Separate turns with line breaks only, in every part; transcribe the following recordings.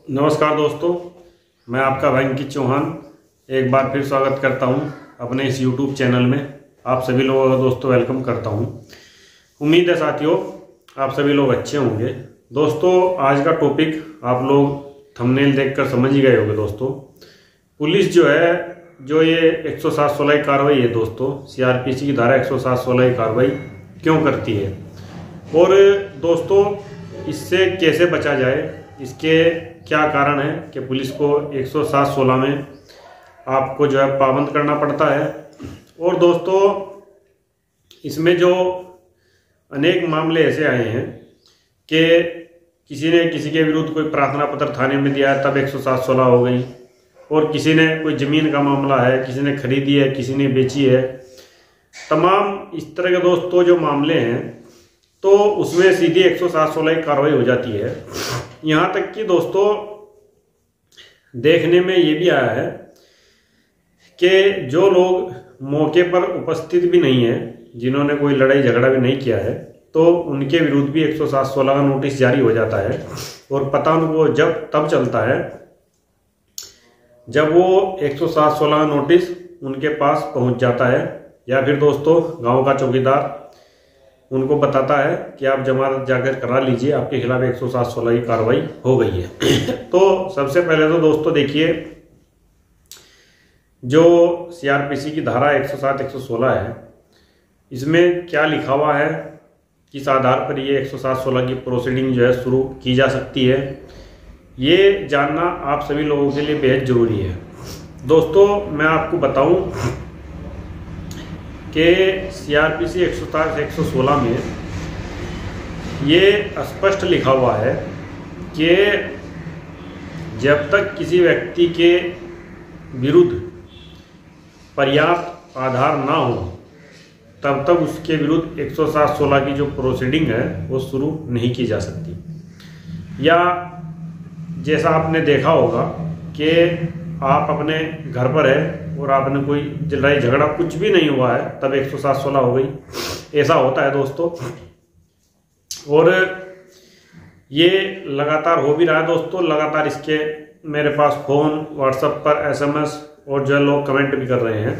नमस्कार दोस्तों, मैं आपका भाई अंकित चौहान एक बार फिर स्वागत करता हूं अपने इस YouTube चैनल में। आप सभी लोगों का दोस्तों वेलकम करता हूं। उम्मीद है साथियों आप सभी लोग अच्छे होंगे। दोस्तों आज का टॉपिक आप लोग थंबनेल देखकर समझ ही गए होंगे। दोस्तों पुलिस जो है जो ये 107/16 की कार्रवाई है दोस्तों, CRPC की धारा 107/16 की कार्रवाई क्यों करती है और दोस्तों इससे कैसे बचा जाए, इसके क्या कारण है कि पुलिस को 107/16 में आपको जो है पाबंद करना पड़ता है। और दोस्तों इसमें जो अनेक मामले ऐसे आए हैं कि किसी ने किसी के विरुद्ध कोई प्रार्थना पत्र थाने में दिया है तब 107/16 हो गई, और किसी ने कोई ज़मीन का मामला है, किसी ने खरीदी है, किसी ने बेची है। तमाम इस तरह के दोस्तों जो मामले हैं तो उसमें सीधी 107/16 की कार्रवाई हो जाती है। यहाँ तक कि दोस्तों देखने में ये भी आया है कि जो लोग मौके पर उपस्थित भी नहीं है, जिन्होंने कोई लड़ाई झगड़ा भी नहीं किया है, तो उनके विरुद्ध भी 107/16 का नोटिस जारी हो जाता है। और पता उनको जब तब चलता है जब वो 107/16 नोटिस उनके पास पहुंच जाता है, या फिर दोस्तों गांव का चौकीदार उनको बताता है कि आप जमानत जाकर करा लीजिए, आपके खिलाफ 107/16 की कार्रवाई हो गई है। तो सबसे पहले तो दोस्तों देखिए जो CRPC की धारा 107/116 है, इसमें क्या लिखा हुआ है, किस आधार पर ये 107/16 की प्रोसीडिंग जो है शुरू की जा सकती है, ये जानना आप सभी लोगों के लिए बेहद ज़रूरी है। दोस्तों मैं आपको बताऊं कि CRPC 107/116 में ये स्पष्ट लिखा हुआ है कि जब तक किसी व्यक्ति के विरुद्ध पर्याप्त आधार ना हो तब तक उसके विरुद्ध 107/16 की जो प्रोसीडिंग है वो शुरू नहीं की जा सकती। या जैसा आपने देखा होगा कि आप अपने घर पर है और आपने कोई लड़ाई झगड़ा कुछ भी नहीं हुआ है तब 107/16 हो गई, ऐसा होता है दोस्तों। और ये लगातार हो भी रहा है दोस्तों, लगातार इसके मेरे पास फ़ोन, व्हाट्सएप पर SMS और जो है लोग कमेंट भी कर रहे हैं।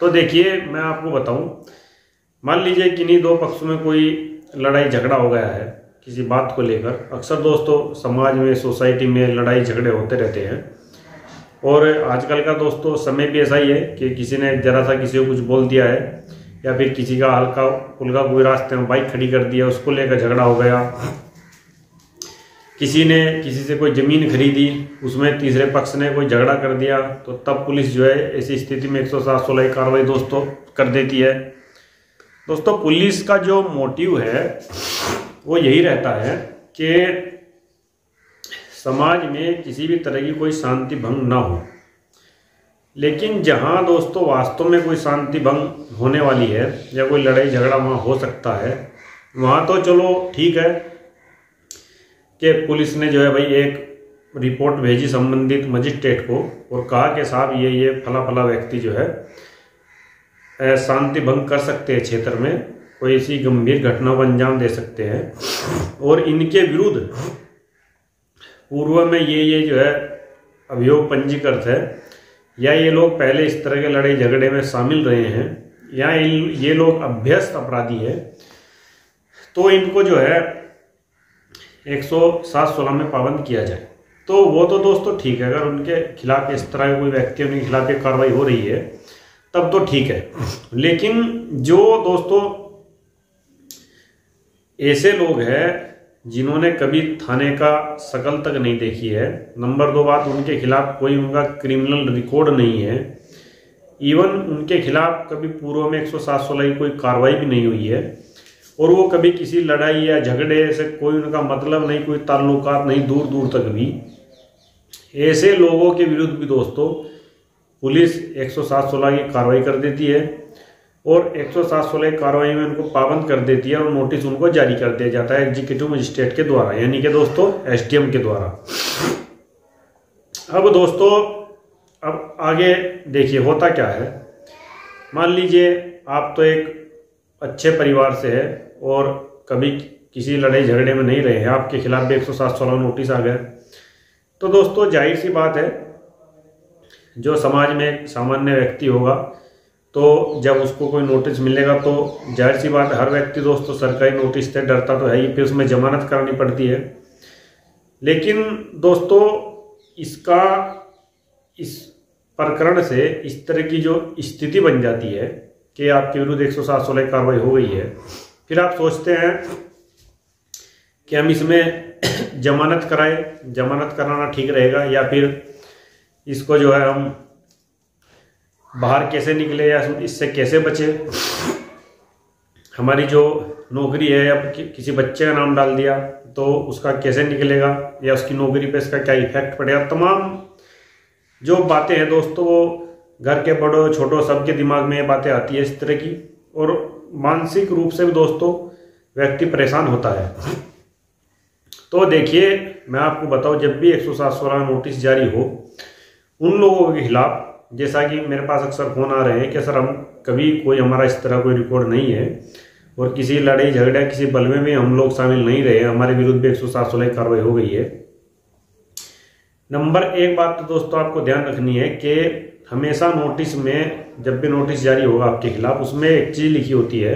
तो देखिए मैं आपको बताऊं, मान लीजिए किन्हीं दो पक्षों में कोई लड़ाई झगड़ा हो गया है किसी बात को लेकर। अक्सर दोस्तों समाज में, सोसाइटी में लड़ाई झगड़े होते रहते हैं, और आजकल का दोस्तों समय भी ऐसा ही है कि किसी ने जरा सा किसी को कुछ बोल दिया है, या फिर किसी का हल्का फुल्का कोई रास्ते में बाइक खड़ी कर दिया, उसको लेकर झगड़ा हो गया। किसी ने किसी से कोई ज़मीन खरीदी, उसमें तीसरे पक्ष ने कोई झगड़ा कर दिया, तो तब पुलिस जो है ऐसी स्थिति में 107/16 की कार्रवाई दोस्तों कर देती है। दोस्तों पुलिस का जो मोटिव है वो यही रहता है कि समाज में किसी भी तरह की कोई शांति भंग ना हो। लेकिन जहां दोस्तों वास्तव में कोई शांति भंग होने वाली है या कोई लड़ाई झगड़ा वहां हो सकता है, वहां तो चलो ठीक है कि पुलिस ने जो है भाई एक रिपोर्ट भेजी संबंधित मजिस्ट्रेट को और कहा कि साहब ये फला फला व्यक्ति जो है शांति भंग कर सकते हैं, क्षेत्र में कोई ऐसी गंभीर घटना को अंजाम दे सकते हैं, और इनके विरुद्ध पूर्व में ये जो है अभियोग पंजीकृत है, या ये लोग पहले इस तरह के लड़ाई झगड़े में शामिल रहे हैं, या ये लोग अभ्यस्त अपराधी है, तो इनको जो है 107/16 में पाबंद किया जाए। तो वो तो दोस्तों ठीक है, अगर उनके खिलाफ इस तरह कोई व्यक्ति उनके खिलाफ एक कार्रवाई हो रही है तब तो ठीक है। लेकिन जो दोस्तों ऐसे लोग हैं जिन्होंने कभी थाने का शकल तक नहीं देखी है, नंबर 2 बात उनके खिलाफ कोई उनका क्रिमिनल रिकॉर्ड नहीं है, इवन उनके खिलाफ कभी पूर्व में 107/16 की कोई कार्रवाई भी नहीं हुई है, और वो कभी किसी लड़ाई या झगड़े से कोई उनका मतलब नहीं, कोई ताल्लुकात नहीं दूर दूर तक भी, ऐसे लोगों के विरुद्ध भी दोस्तों पुलिस 107/16 की कार्रवाई कर देती है, और 107/16 की कार्रवाई में उनको पाबंद कर देती है, और नोटिस उनको जारी कर दिया जाता है एग्जीक्यूटिव मजिस्ट्रेट के द्वारा, यानी कि दोस्तों SDM के द्वारा। अब दोस्तों अब आगे देखिए होता क्या है। मान लीजिए आप तो एक अच्छे परिवार से है और कभी किसी लड़ाई झगड़े में नहीं रहे हैं, आपके खिलाफ भी 107/16 नोटिस आ गया, तो दोस्तों जाहिर सी बात है, जो समाज में एक सामान्य व्यक्ति होगा तो जब उसको कोई नोटिस मिलेगा तो जाहिर सी बात है हर व्यक्ति दोस्तों सरकारी नोटिस से डरता तो है ही, फिर उसमें जमानत करानी पड़ती है। लेकिन दोस्तों इसका इस प्रकरण से इस तरह की जो स्थिति बन जाती है कि आपके विरुद्ध 107/16 की कार्रवाई हो गई है, फिर आप सोचते हैं कि हम इसमें जमानत कराए, जमानत कराना ठीक रहेगा या फिर इसको जो है हम बाहर कैसे निकले या इससे कैसे बचे। हमारी जो नौकरी है या किसी बच्चे का नाम डाल दिया तो उसका कैसे निकलेगा या उसकी नौकरी पे इसका क्या इफेक्ट पड़ेगा। तमाम जो बातें हैं दोस्तों वो घर के बड़ों छोटों सबके दिमाग में ये बातें आती है इस तरह की, और मानसिक रूप से भी दोस्तों व्यक्ति परेशान होता है। तो देखिए मैं आपको बताऊं, जब भी 107/16 नोटिस जारी हो उन लोगों के खिलाफ, जैसा कि मेरे पास अक्सर फोन आ रहे हैं कि सर हम कभी कोई हमारा इस तरह कोई रिकॉर्ड नहीं है और किसी लड़ाई झगड़ा किसी बलवे में हम लोग शामिल नहीं रहे, हमारे विरुद्ध भी 107/16 की कार्रवाई हो गई है। नंबर एक बात तो दोस्तों आपको ध्यान रखनी है कि हमेशा नोटिस में, जब भी नोटिस जारी होगा आपके खिलाफ, उसमें एक चीज लिखी होती है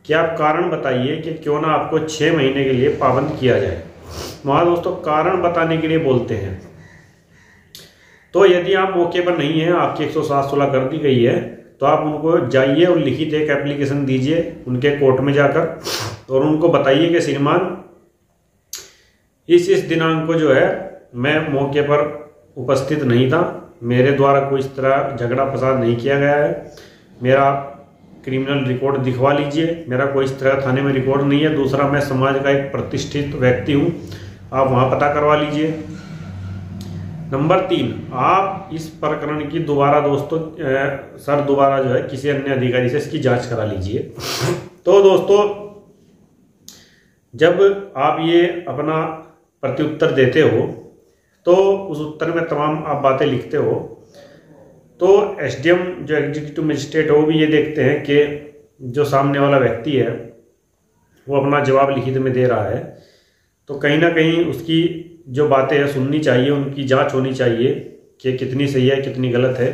कि आप कारण बताइए कि क्यों ना आपको 6 महीने के लिए पाबंद किया जाए। वहां दोस्तों कारण बताने के लिए बोलते हैं। तो यदि आप मौके पर नहीं है, आपकी 107/16 कर दी गई है, तो आप उनको जाइए और लिखित एक एप्लीकेशन दीजिए उनके कोर्ट में जाकर और उनको बताइए कि श्रीमान इस दिनांक को जो है मैं मौके पर उपस्थित नहीं था, मेरे द्वारा कोई इस तरह झगड़ा फसाद नहीं किया गया है, मेरा क्रिमिनल रिकॉर्ड दिखवा लीजिए, मेरा कोई इस तरह थाने में रिकॉर्ड नहीं है। दूसरा, मैं समाज का एक प्रतिष्ठित व्यक्ति हूं, आप वहां पता करवा लीजिए। नंबर 3, आप इस प्रकरण की दोबारा दोस्तों दोबारा जो है किसी अन्य अधिकारी से इसकी जांच करा लीजिए। तो दोस्तों जब आप ये अपना प्रत्युत्तर देते हो तो उस उत्तर में तमाम आप बातें लिखते हो, तो एसडीएम जो एग्जीक्यूटिव मजिस्ट्रेट है वो भी ये देखते हैं कि जो सामने वाला व्यक्ति है वो अपना जवाब लिखित में दे रहा है, तो कहीं ना कहीं उसकी जो बातें हैं सुननी चाहिए, उनकी जांच होनी चाहिए कि कितनी सही है कितनी गलत है।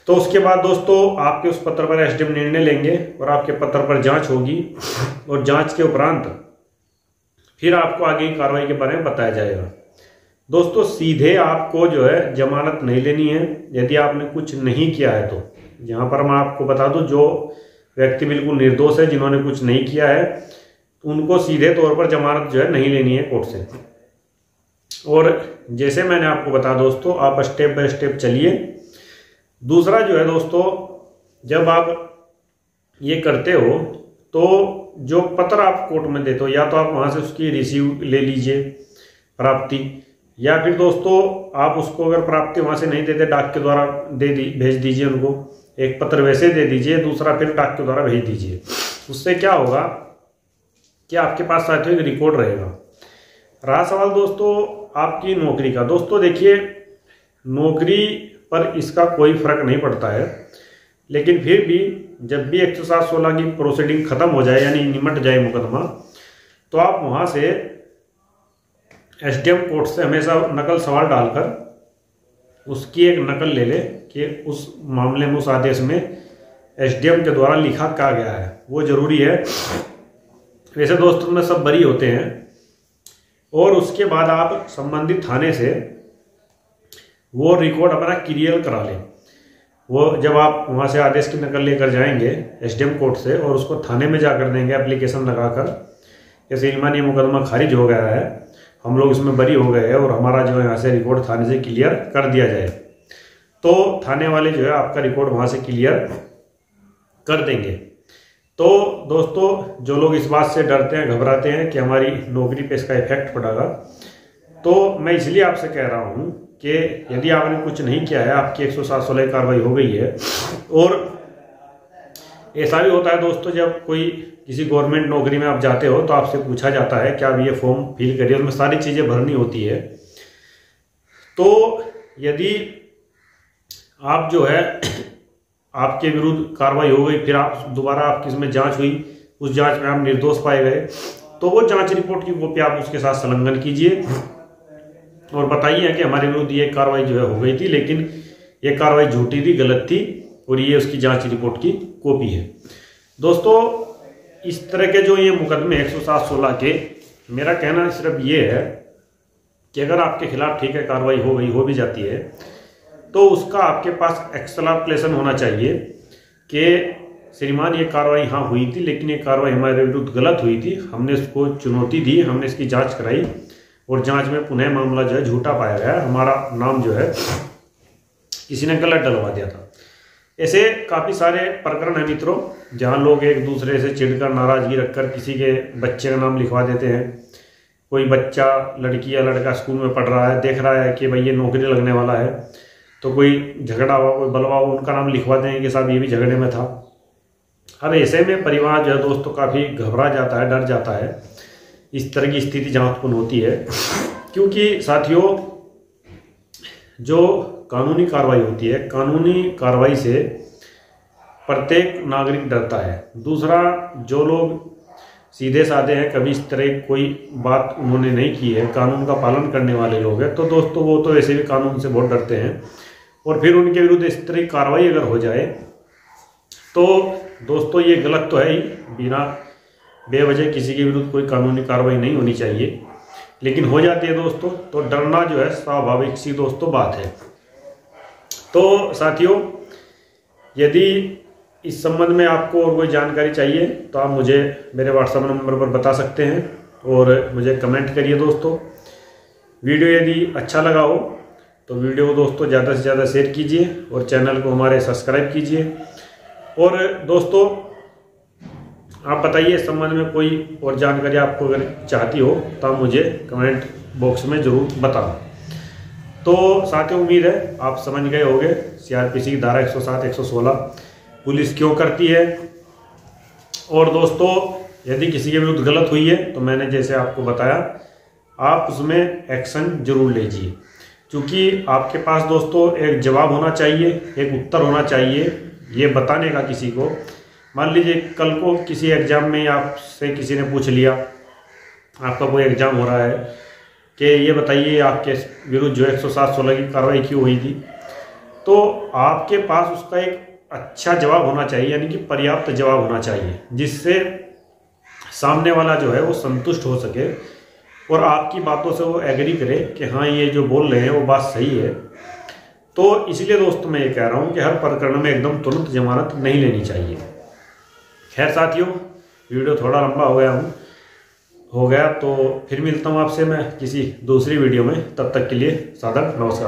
तो उसके बाद दोस्तों आपके उस पत्र पर एसडीएम निर्णय लेंगे और आपके पत्र पर जांच होगी और जांच के उपरांत फिर आपको आगे की कार्रवाई के बारे में बताया जाएगा। दोस्तों सीधे आपको जो है जमानत नहीं लेनी है यदि आपने कुछ नहीं किया है। तो यहाँ पर मैं आपको बता दूं, जो व्यक्ति बिल्कुल निर्दोष है, जिन्होंने कुछ नहीं किया है, तो उनको सीधे तौर पर जमानत जो है नहीं लेनी है कोर्ट से। और जैसे मैंने आपको बताया दोस्तों, आप स्टेप बाय स्टेप चलिए। दूसरा जो है दोस्तों, जब आप ये करते हो तो जो पत्र आप कोर्ट में देते हो, या तो आप वहां से उसकी रिसीव ले लीजिए प्राप्ति, या फिर दोस्तों आप उसको अगर प्राप्ति वहां से नहीं देते डाक के द्वारा भेज दीजिए उनको। एक पत्र वैसे दे दीजिए, दूसरा फिर डाक के द्वारा भेज दीजिए। उससे क्या होगा कि आपके पास साथियों एक रिकॉर्ड रहेगा। रहा सवाल दोस्तों आपकी नौकरी का, दोस्तों देखिए नौकरी पर इसका कोई फर्क नहीं पड़ता है, लेकिन फिर भी जब भी 107/16 की प्रोसीडिंग खत्म हो जाए यानी निमट जाए मुकदमा, तो आप वहां से एसडीएम कोर्ट से हमेशा नकल सवाल डालकर उसकी एक नकल ले ले कि उस मामले में उस आदेश में एसडीएम के द्वारा लिखा क्या गया है, वो जरूरी है। वैसे दोस्तों में सब बरी होते हैं। और उसके बाद आप संबंधित थाने से वो रिकॉर्ड अपना क्लियर करा लें। वो जब आप वहां से आदेश की नकल लेकर जाएंगे एसडीएम कोर्ट से और उसको थाने में जाकर देंगे एप्लीकेशन लगाकर, जैसे श्रीमान ये मुकदमा खारिज हो गया है, हम लोग इसमें बरी हो गए हैं और हमारा जो है यहाँ से रिकॉर्ड थाने से क्लियर कर दिया जाए, तो थाने वाले जो है आपका रिकॉर्ड वहां से क्लियर कर देंगे। तो दोस्तों जो लोग इस बात से डरते हैं, घबराते हैं कि हमारी नौकरी पे इसका इफेक्ट पड़ेगा, तो मैं इसलिए आपसे कह रहा हूं कि यदि आपने कुछ नहीं किया है, आपकी 107/16 की कार्रवाई हो गई है। और ऐसा भी होता है दोस्तों, जब कोई किसी गवर्नमेंट नौकरी में आप जाते हो तो आपसे पूछा जाता है कि आप ये फॉर्म फिल करिए, उसमें सारी चीजें भरनी होती है। तो यदि आप जो है आपके विरुद्ध कार्रवाई हो गई, फिर आप दोबारा आपकी इसमें जांच हुई, उस जांच में आप निर्दोष पाए गए, तो वो जांच रिपोर्ट की कॉपी आप उसके साथ संलग्न कीजिए और बताइए कि हमारे विरुद्ध ये कार्रवाई जो है हो गई थी, लेकिन ये कार्रवाई झूठी थी, गलत थी और ये उसकी जांच रिपोर्ट की कॉपी है। दोस्तों इस तरह के जो ये मुकदमे 107-16 के, मेरा कहना सिर्फ ये है कि अगर आपके खिलाफ ठीक है कार्रवाई हो गई, हो भी जाती है, तो उसका आपके पास एक्सप्लेनेशन होना चाहिए कि श्रीमान ये कार्रवाई हाँ हुई थी, लेकिन ये कार्रवाई हमारे विरुद्ध गलत हुई थी, हमने इसको चुनौती दी, हमने इसकी जांच कराई और जांच में पुनः मामला जो है झूठा पाया गया, हमारा नाम जो है किसी ने गलत डलवा दिया था। ऐसे काफ़ी सारे प्रकरण हैं मित्रों, जहाँ लोग एक दूसरे से चिढ़कर नाराज़गी रखकर किसी के बच्चे का नाम लिखवा देते हैं। कोई बच्चा, लड़की या लड़का स्कूल में पढ़ रहा है, देख रहा है कि भाई ये नौकरी लगने वाला है, तो कोई झगड़ा हुआ, कोई बलवा हुआ, उनका नाम लिखवा देंगे कि साहब ये भी झगड़े में था। अब ऐसे में परिवार जो है दोस्तों काफ़ी घबरा जाता है, डर जाता है इस तरह की स्थिति जहाँ उत्पन्न होती है, क्योंकि साथियों जो कानूनी कार्रवाई होती है, कानूनी कार्रवाई से प्रत्येक नागरिक डरता है। दूसरा, जो लोग सीधे साधे हैं, कभी इस तरह कोई बात उन्होंने नहीं की है, कानून का पालन करने वाले लोग हैं, तो दोस्तों वो तो वैसे भी कानून से बहुत डरते हैं। और फिर उनके विरुद्ध इस तरह की कार्रवाई अगर हो जाए तो दोस्तों ये गलत तो है ही, बिना बेवजह किसी के विरुद्ध कोई कानूनी कार्रवाई नहीं होनी चाहिए, लेकिन हो जाती है दोस्तों, तो डरना जो है स्वाभाविक सी दोस्तों बात है। तो साथियों यदि इस संबंध में आपको और कोई जानकारी चाहिए तो आप मुझे मेरे व्हाट्सएप नंबर पर बता सकते हैं और मुझे कमेंट करिए दोस्तों। वीडियो यदि अच्छा लगा हो तो वीडियो को दोस्तों ज़्यादा से ज़्यादा शेयर कीजिए और चैनल को हमारे सब्सक्राइब कीजिए। और दोस्तों आप बताइए इस संबंध में कोई और जानकारी आपको अगर चाहती हो तो आप मुझे कमेंट बॉक्स में ज़रूर बताओ। तो साथियों उम्मीद है आप समझ गए होंगे सीआरपीसी की धारा 107-116 पुलिस क्यों करती है। और दोस्तों यदि किसी के विरुद्ध गलत हुई है तो मैंने जैसे आपको बताया आप उसमें एक्शन जरूर लीजिए, क्योंकि आपके पास दोस्तों एक जवाब होना चाहिए, एक उत्तर होना चाहिए ये बताने का किसी को। मान लीजिए कल को किसी एग्जाम में आपसे किसी ने पूछ लिया, आपका कोई एग्जाम हो रहा है कि ये बताइए आपके विरुद्ध जो 107-16 की कार्रवाई क्यों हुई थी, तो आपके पास उसका एक अच्छा जवाब होना चाहिए, यानी कि पर्याप्त जवाब होना चाहिए, जिससे सामने वाला जो है वो संतुष्ट हो सके और आपकी बातों से वो एग्री करे कि हाँ ये जो बोल रहे हैं वो बात सही है। तो इसलिए दोस्तों मैं ये कह रहा हूँ कि हर प्रकरण में एकदम तुरंत जमानत नहीं लेनी चाहिए। खैर साथियों वीडियो थोड़ा लंबा हो गया तो फिर मिलता हूँ आपसे मैं किसी दूसरी वीडियो में, तब तक के लिए सादर नमस्कार।